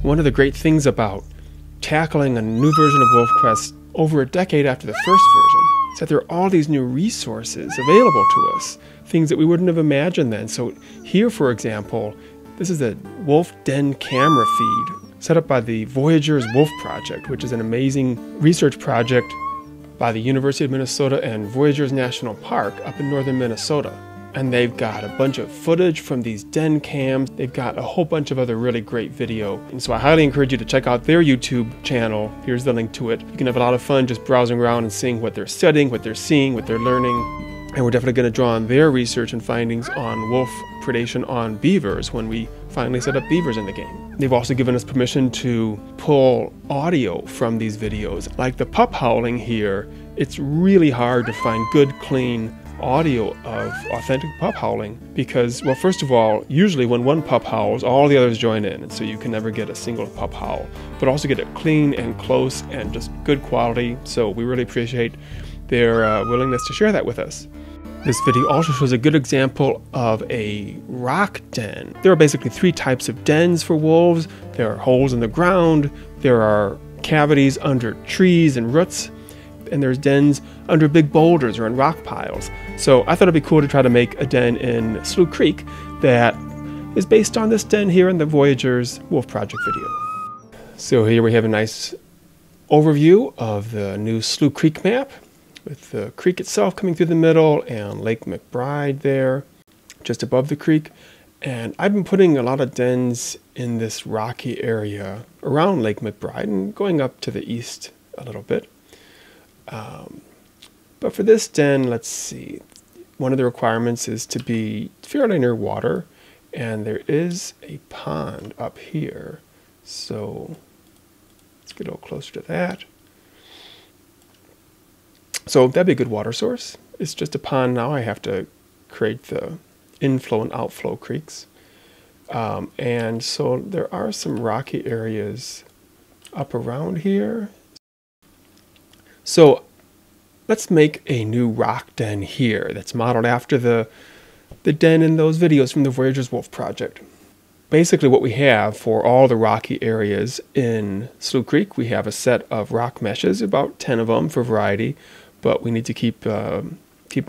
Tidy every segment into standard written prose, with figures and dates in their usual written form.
One of the great things about tackling a new version of WolfQuest over a decade after the first version is that there are all these new resources available to us, things that we wouldn't have imagined then. So here, for example, this is a wolf den camera feed set up by the Voyageurs Wolf Project, which is an amazing research project by the University of Minnesota and Voyageurs National Park up in northern Minnesota. And they've got a bunch of footage from these den cams. They've got a whole bunch of other really great video. And so I highly encourage you to check out their YouTube channel. Here's the link to it. You can have a lot of fun just browsing around and seeing what they're studying, what they're seeing, what they're learning. And we're definitely going to draw on their research and findings on wolf predation on beavers when we finally set up beavers in the game. They've also given us permission to pull audio from these videos. Like the pup howling here, it's really hard to find good, clean audio of authentic pup howling because, well, first of all, usually when one pup howls, all the others join in, and so you can never get a single pup howl, but also get it clean and close and just good quality. So we really appreciate their willingness to share that with us. This video also shows a good example of a rock den. There are basically three types of dens for wolves. There are holes in the ground, there are cavities under trees and roots, and there's dens under big boulders or in rock piles. So I thought it'd be cool to try to make a den in Slough Creek that is based on this den here in the Voyageurs Wolf Project video. So here we have a nice overview of the new Slough Creek map with the creek itself coming through the middle and Lake McBride there just above the creek. And I've been putting a lot of dens in this rocky area around Lake McBride and going up to the east a little bit. But for this den, let's see, one of the requirements is to be fairly near water, and there is a pond up here. So let's get a little closer to that. So that'd be a good water source. It's just a pond now. I have to create the inflow and outflow creeks. And so there are some rocky areas up around here. So let's make a new rock den here that's modeled after the den in those videos from the Voyageurs Wolf Project. Basically what we have for all the rocky areas in Slough Creek, we have a set of rock meshes, about 10 of them for variety, but we need to keep the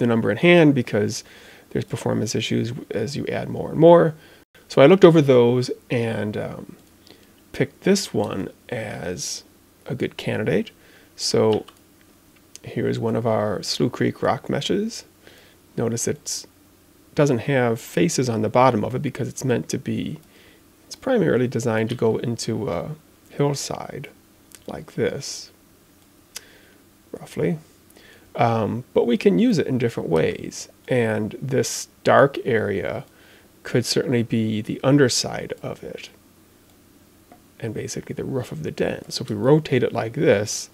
number in hand because there's performance issues as you add more and more. So I looked over those and picked this one as a good candidate. So here's one of our Slough Creek rock meshes. Notice it doesn't have faces on the bottom of it because it's meant to be, it's primarily designed to go into a hillside like this, roughly. But we can use it in different ways. And this dark area could certainly be the underside of it and basically the roof of the den. So if we rotate it like this,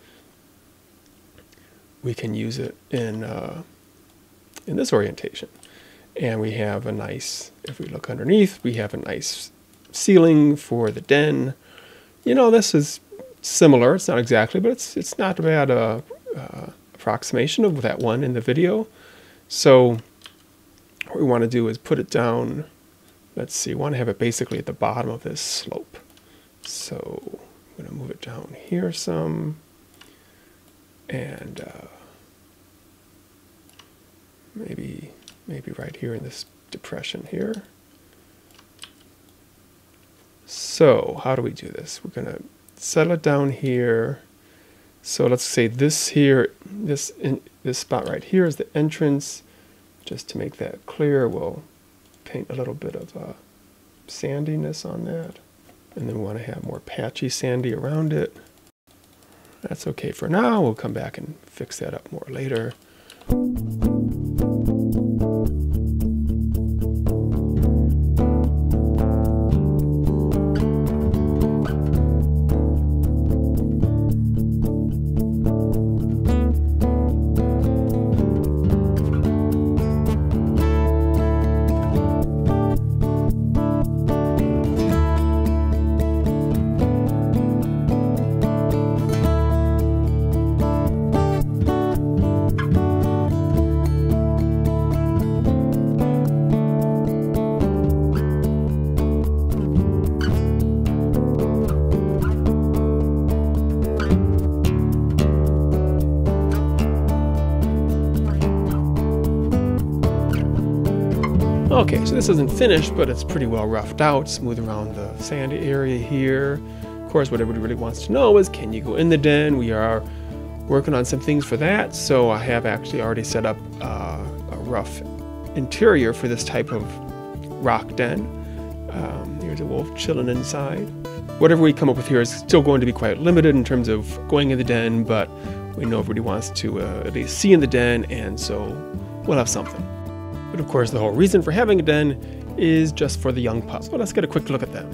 we can use it in this orientation. And we have a nice, if we look underneath, we have a nice ceiling for the den. You know, this is similar. It's not exactly, but it's not a bad approximation of that one in the video. So what we want to do is put it down. Let's see, we want to have it basically at the bottom of this slope. So I'm going to move it down here some. And maybe right here in this depression here. So how do we do this? We're going to settle it down here. So let's say this here, this spot right here is the entrance. Just to make that clear, we'll paint a little bit of sandiness on that. And then we want to have more patchy sandy around it. That's okay for now. We'll come back and fix that up more later. Okay, so this isn't finished, but it's pretty well roughed out, smooth around the sand area here. Of course, what everybody really wants to know is, can you go in the den? We are working on some things for that, so I have actually already set up a rough interior for this type of rock den. Here's a wolf chilling inside. Whatever we come up with here is still going to be quite limited in terms of going in the den, but we know everybody wants to at least see in the den, and so we'll have something. But of course, the whole reason for having a den is just for the young pups. But let's get a quick look at them.